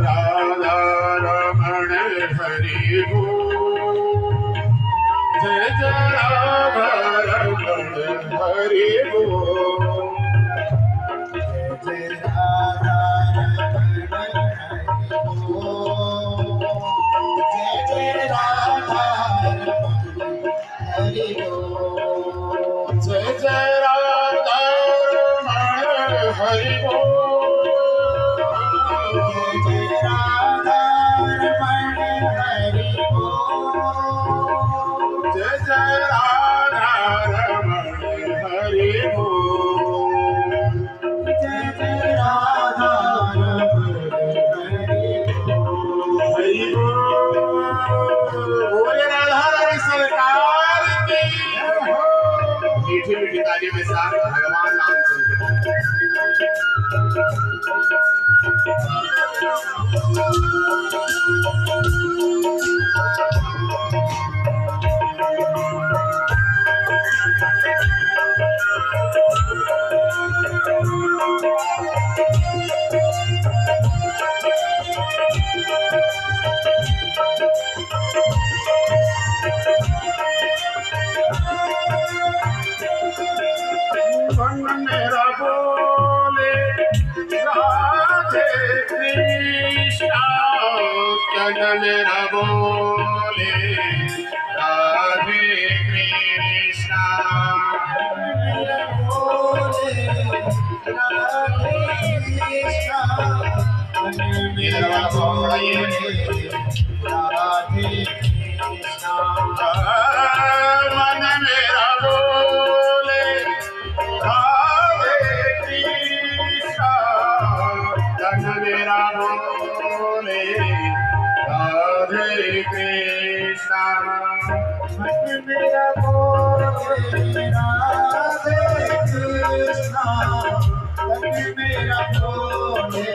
राधा रमण हरि बोल जय जय राधा रमण हरि बोल जय राधा रमण हरि बोल जय जय राधा रमण हरि बोल जय जय राधा रमण हरि बोल जय जय राधा रमण हरि बोल जय जय राधा रमण हरि बोल बोले राधा रानी सरकार की मीठी मीठी ताली में साथ भगवान नाम सुनते मन मेरा बोले राधे कृष्णा तन मेरा बोले राधे कृष्णा बोले राधे कृष्णा मेरा बोले राधे कृष्णा मन मेरा बोले राधे कृष्णा तन मेरा बोले राधे कृष्णा मन मेरा बोले राधे कृष्णा तन मेरा बोले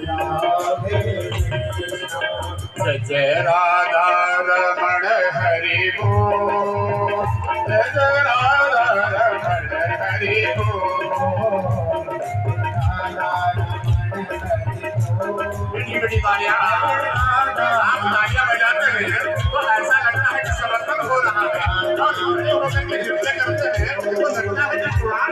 राधे कृष्णा जय जय राधा रमण हरि बोल जय जय राधा रमण हरि बोल बड़ी बड़ी तालियां आप तालियां बजाते हैं तो ऐसा लगता है कि समर्पण हो रहा है और खड़े होकर के नृत्य करते हैं तो लगता है कि कुरान